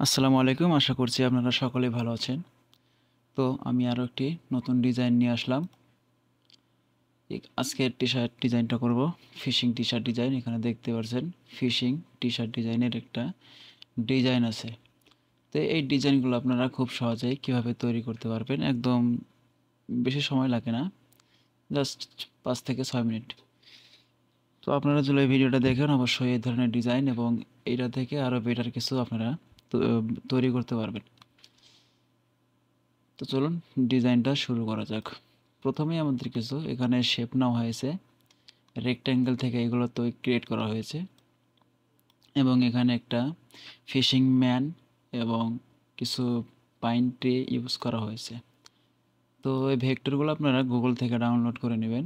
আসসালামু আলাইকুম। আশা করছি আপনারা সকলেই ভালো আছেন। তো আমি আরও একটি নতুন ডিজাইন নিয়ে আসলাম। আজকের টি-শার্ট ডিজাইনটা করব ফিশিং টি-শার্ট ডিজাইন। এখানে দেখতে পাচ্ছেন ফিশিং টি-শার্ট ডিজাইনের একটা ডিজাইন আছে। তো এই ডিজাইনগুলো আপনারা খুব সহজেই কিভাবে তৈরি করতে পারবেন, একদম বেশি সময় লাগে না, জাস্ট 5 থেকে 6 মিনিট। তো আপনারা যদি এই ভিডিওটা দেখেন অবশ্যই এই ধরনের ডিজাইন এবং এইটা থেকে আরও বেটার কিছু আপনারা তৈরি করতে পারবেন। তো চলুন ডিজাইনটা শুরু করা যাক। প্রথমেই আমাদের কিছু এখানে শেপ নেওয়া হয়েছে, রেক্ট্যাঙ্গেল থেকে এগুলো তো ক্রিয়েট করা হয়েছে এবং এখানে একটা ফিশিং ম্যান এবং কিছু পাইন ট্রি ইউজ করা হয়েছে। তো এই ভেক্টরগুলো আপনারা গুগল থেকে ডাউনলোড করে নেবেন।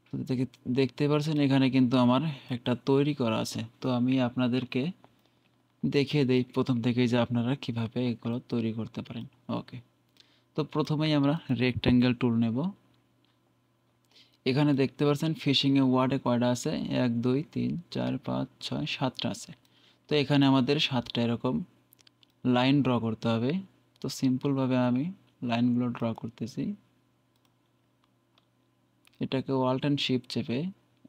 তো দেখতে পাচ্ছেন এখানে কিন্তু আমার একটা তৈরি করা আছে। তো আমি আপনাদেরকে দেখিয়ে দেই প্রথম থেকেই যে আপনারা কিভাবে এগুলো তৈরি করতে পারেন। ওকে, তো প্রথমেই আমরা রেক্ট্যাঙ্গেল টুল নেব। এখানে দেখতে পাচ্ছেন ফিশিংয়ে ওয়ার্ডে কয়টা আছে, 1 2 3 4 5 6 7টা আছে। তো এখানে আমাদের 7টা এরকম লাইন ড্র করতে হবে। তো সিম্পলভাবে আমি লাইনগুলো ড্র করতেছি। এটাকে অল্ট অ্যান্ড শিফট চেপে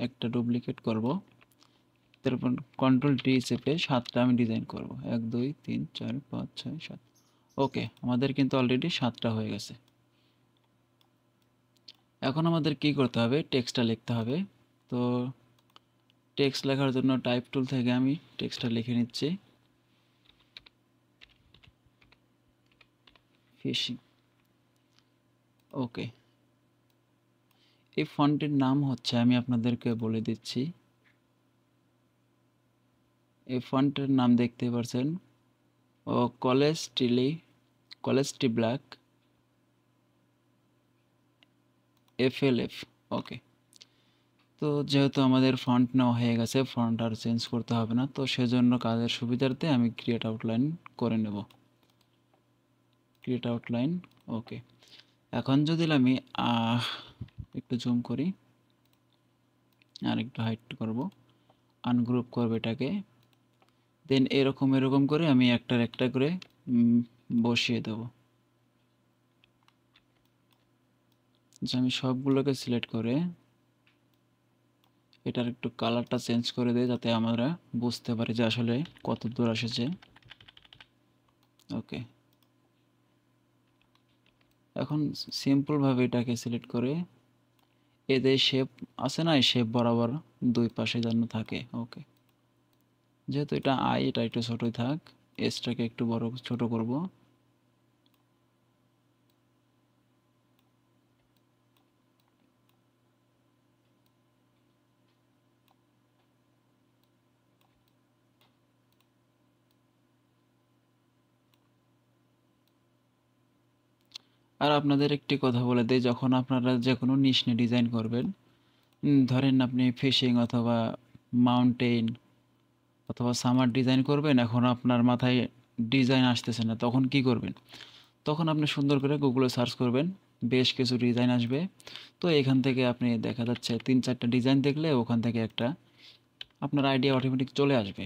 একটা ডুপ্লিকেট করব, তারপর কন্ট্রোল ডি চেপে 7টা আমি ডিজাইন করব, 1 2 3 4 5 6 7। ওকে, আমাদের কিন্তু অলরেডি 7টা হয়ে গেছে। এখন আমাদের কি করতে হবে, টেক্সটটা লিখতে হবে। তো টেক্সট লেখার জন্য টাইপ টুল থেকে আমি টেক্সটটা লিখে নিচ্ছি, ফিশিং। ওকে, এই ফন্টের নাম হচ্ছে, আমি আপনাদেরকে বলে দিচ্ছি, এই ফন্টের নাম দেখতে পাচ্ছেন ও কলেজ টি ব্ল্যাক FLF। ওকে, তো যেহেতু আমাদের ফন্ট নেওয়া হয়ে গেছে, ফন্ট আর চেঞ্জ করতে হবে না। তো সেজন্য কাজের সুবিধার্থে আমি ক্রিয়েট আউটলাইন করে নেব, ক্রিয়েট আউটলাইন। ওকে, এখন যদি আমি একটু জুম করি আর একটু হাইট করব, আনগ্রুপ করব এটাকে, দেন এরকম করে আমি একটার একটা করে বসিয়ে দেব। আমি সবগুলোকে সিলেক্ট করে এটার একটু কালারটা চেঞ্জ করে দিই, যাতে আমরা বুঝতে পারি যে আসলে কত দূর এসেছে। ওকে, এখন সিম্পলভাবে এটাকে সিলেক্ট করে এদের শেপ আছে না, এই শেপ বরাবর দুই পাশে যেন থাকে। ওকে, যেহেতু এটা এটা একটু ছোটই থাক, এসটাকে একটু বড় ছোট করব। আর আপনাদের একটি কথা বলে দেই, যখন আপনারা যে কোনো নিশ নিয়ে ডিজাইন করবেন, ধরেন আপনি ফিশিং অথবা মাউন্টেন অথবা সামার ডিজাইন করবেন, এখন আপনার মাথায় ডিজাইন আসতেছে না, তখন কি করবেন? তখন আপনি সুন্দর করে গুগলে সার্চ করবেন, বেশ কিছু ডিজাইন আসবে। তো এখান থেকে আপনি দেখা যাচ্ছে 3-4টা ডিজাইন দেখলে ওখান থেকে একটা আপনার আইডিয়া অটোমেটিক চলে আসবে।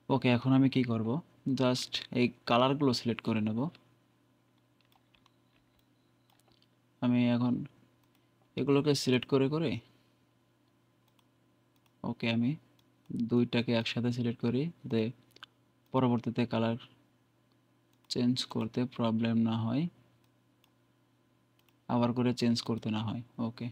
ওকে, এখন আমি কি করব, জাস্ট এই কালারগুলো সিলেক্ট করে নেব। আমি এখন এগুলোকে সিলেক্ট করে করে ওকে, আমি দুইটাকে একসাথে সিলেক্ট করি, পরবর্তীতে কালার চেঞ্জ করতে প্রবলেম না হয়, আবার করে চেঞ্জ করতে না হয়। ওকে,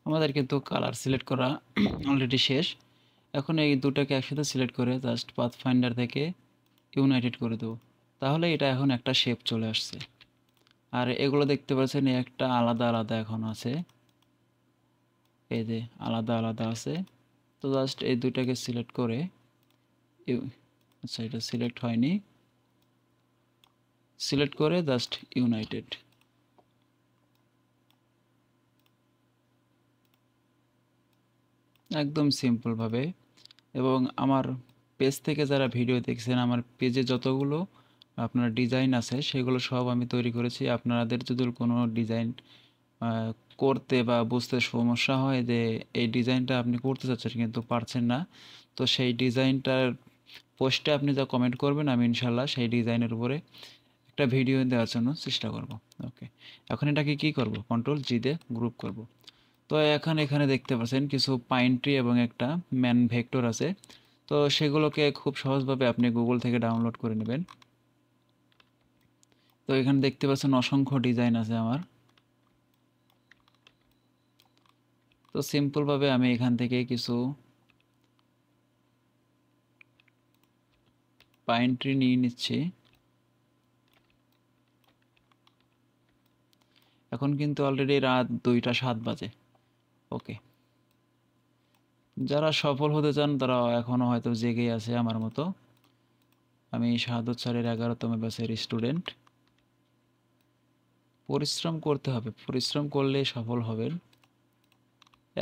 আমাদের কিন্তু কালার সিলেক্ট করা অলরেডি শেষ। এখন এই দুটাকে একসাথে সিলেক্ট করে জাস্ট পাথ ফাইন্ডার থেকে ইউনাইটেড করে দেবো, তাহলে এটা এখন একটা শেপ চলে আসছে। আর এগুলো দেখতে পাচ্ছেন একটা আলাদা আলাদা এখন আছে, এই যে আলাদা আলাদা আছে। তো জাস্ট এই দুইটাকে সিলেক্ট করে আচ্ছা এটা সিলেক্ট হয়নি, সিলেক্ট করে জাস্ট ইউনাইটেড, একদম সিম্পলভাবে। এবং আমার পেজ থেকে যারা ভিডিও দেখছেন, আমার পেজে যতগুলো আপনার ডিজাইন আছে সেগুলো সব আমি তৈরি করেছি। আপনাদের যদি কোনো ডিজাইন করতে বা বুঝতে সমস্যা হয় যে এই ডিজাইনটা আপনি করতে চাচ্ছেন কিন্তু পারছেন না, তো সেই ডিজাইনটার পোস্টে আপনি যা কমেন্ট করবেন আমি ইনশাল্লাহ সেই ডিজাইনের উপরে একটা ভিডিও দেওয়ার জন্য চেষ্টা করব। ওকে, এখন এটাকে কি করব, কন্ট্রোল জি দিয়ে গ্রুপ করব। তো এখন এখানে দেখতে পাচ্ছেন কিছু পাইন ট্রি এবং একটা ম্যান ভেক্টর আছে। তো সেগুলোকে খুব সহজভাবে আপনি গুগল থেকে ডাউনলোড করে নেবেন। তো এখানে দেখতে পাচ্ছেন অসংখ্য ডিজাইন আছে আমার। তো সিম্পলভাবে আমি এখান থেকে কিছু পাইন ট্রি নিয়ে নিচ্ছি। এখন কিন্তু অলরেডি রাত 2টা 7 বাজে। ওকে, যারা সফল হতে চান তারা এখনও হয়তো জেগেই আছে আমার মতো। আমি শাহাদত স্যারের 11তম ব্যাচের স্টুডেন্ট। পরিশ্রম করতে হবে, পরিশ্রম করলে সফল হবেন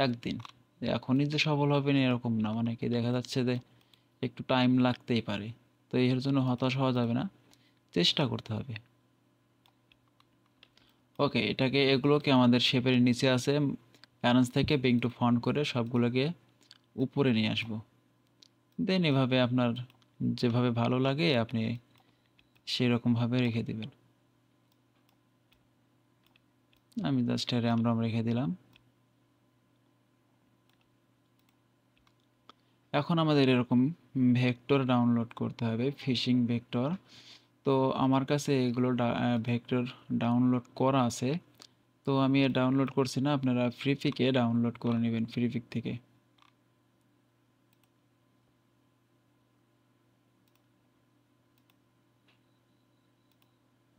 একদিন। এখনই যে সফল হবেন এরকম না, অনেকে দেখা যাচ্ছে যে একটু টাইম লাগতেই পারে। তো এর জন্য হতাশ হওয়া যাবে না, চেষ্টা করতে হবে। ওকে, এগুলোকে আমাদের শেপের নিচে আছে, অ্যারেঞ্জ থেকে ব্রিং টু ফন্ট করে সবগুলোকে উপরে নিয়ে আসবো। দেন এভাবে আপনার যেভাবে ভালো লাগে আপনি সেরকমভাবে রেখে দেবেন। আমি জাস্ট র্যাম রম রেখে দিলাম। এখন আমাদের এরকম ভেক্টর ডাউনলোড করতে হবে, ফিশিং ভেক্টর। তো আমার কাছে এগুলো ভেক্টর ডাউনলোড করা আছে। তো আমি ডাউনলোড করছি না, আপনারা ফ্রিপিকে ডাউনলোড করে নেবেন ফ্রিপিক থেকে।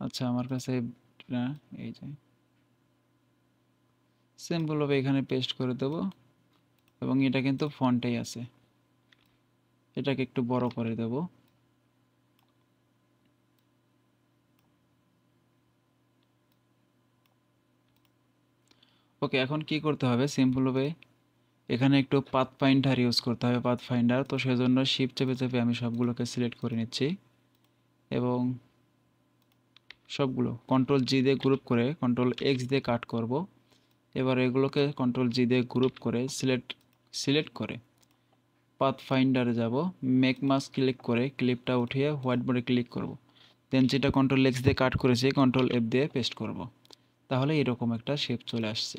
আচ্ছা আমার কাছে এই যে সিম্পলভাবে এখানে পেস্ট করে দেব, এবং এটা কিন্তু ফন্টেই আছে, এটাকে একটু বড় করে দেব। ওকে, এখন কি করতে হবে, সিম্পলভাবে এখানে একটু পাথ ফাইন্ডার ইউজ করতে হবে, পাথ ফাইন্ডার। তো সেজন্য শিফট চেপে চেপে আমি সবগুলোকে সিলেক্ট করে নিচ্ছি এবং সবগুলো কন্ট্রোল জি দিয়ে গ্রুপ করে কন্ট্রোল এক্স দিয়ে কাট করব। এবার এগুলোকে কন্ট্রোল জি দিয়ে গ্রুপ করে সিলেক্ট করে পাথ ফাইন্ডারে যাব, মেক মাস্ক ক্লিক করে ক্লিপটা উঠিয়ে হোয়াইট বোর্ডে ক্লিক করব। দেন যেটা কন্ট্রোল এক্স দিয়ে কাট করেছি কন্ট্রোল এফ দিয়ে পেস্ট করব। তাহলে এরকম একটা শেপ চলে আসছে।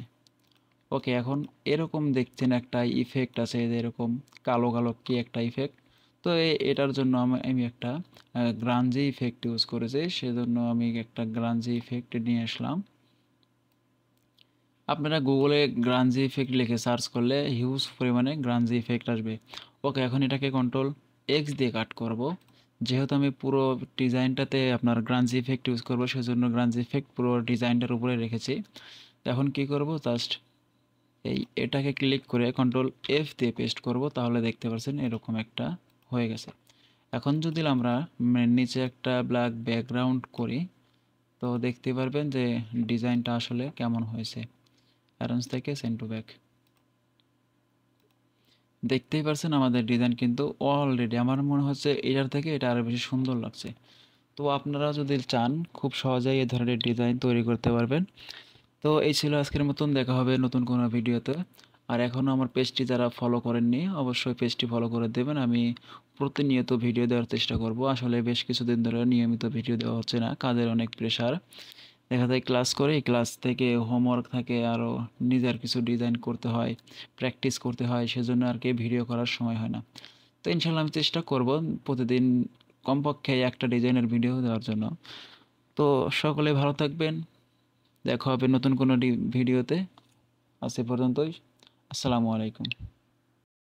ওকে, এখন এরকম দেখছেন একটা ইফেক্ট আছে, এরকম কালো কালো কি একটা ইফেক্ট। তো এটার জন্য আমি একটা গ্রাঞ্জি ইফেক্ট ইউজ করেছি, সেজন্য আমি একটা গ্রাঞ্জি ইফেক্ট নিয়ে আসলাম। আপনারা গুগলে গ্রাঞ্জি ইফেক্ট লিখে সার্চ করলে হিউজ পরিমাণে গ্রাঞ্জি ইফেক্ট আসবে। ওকে, এখন এটাকে কন্ট্রোল এক্স দিয়ে কাট করব। যেহেতু আমি পুরো ডিজাইনটাতে আপনার গ্রাঞ্জি ইফেক্ট ইউজ করবো, সেজন্য গ্রাঞ্জি ইফেক্ট পুরো ডিজাইনটার উপরে রেখেছি। এখন কি করব, জাস্ট এটাকে ক্লিক করে কন্ট্রোল এফ দিয়ে পেস্ট করব, তাহলে দেখতে পাচ্ছেন এরকম একটা হয়ে গেছে। এখন যদি আমরা নিচে একটা ব্ল্যাক ব্যাকগ্রাউন্ড করি, তো দেখতে পারবেন যে ডিজাইনটা আসলে কেমন হয়েছে। অ্যারেঞ্জ থেকে সেন্ড টু ব্যাক, দেখতেই পারছেন আমাদের ডিজাইন কিন্তু অলরেডি আমার মনে হচ্ছে এটার থেকে এটা আরও বেশি সুন্দর লাগছে। তো আপনারা যদি চান খুব সহজেই এই ধরনের ডিজাইন তৈরি করতে পারবেন। তো এই ছিল আজকের মতন, দেখা হবে নতুন কোনো ভিডিওতে। আর এখনও আমার পেজটি যারা ফলো করেননি অবশ্যই পেজটি ফলো করে দেবেন। আমি প্রতিনিয়ত ভিডিও দেওয়ার চেষ্টা করব। আসলে বেশ কিছুদিন ধরে নিয়মিত ভিডিও দেওয়া হচ্ছে না, কাজের অনেক প্রেশার। দেখা যায় ক্লাস করি, ক্লাস থেকে হোমওয়ার্ক থাকে, আরও নিজের কিছু ডিজাইন করতে হয়, প্র্যাকটিস করতে হয়, সেজন্য আর কি ভিডিও করার সময় হয় না। তো ইনশাল্লাহ আমি চেষ্টা করব প্রতিদিন কমপক্ষে একটা ডিজাইনের ভিডিও দেওয়ার জন্য। তো সকলে ভালো থাকবেন, দেখা হবে নতুন কোনো ভিডিওতে। আজ এ পর্যন্তই, আসসালামু আলাইকুম।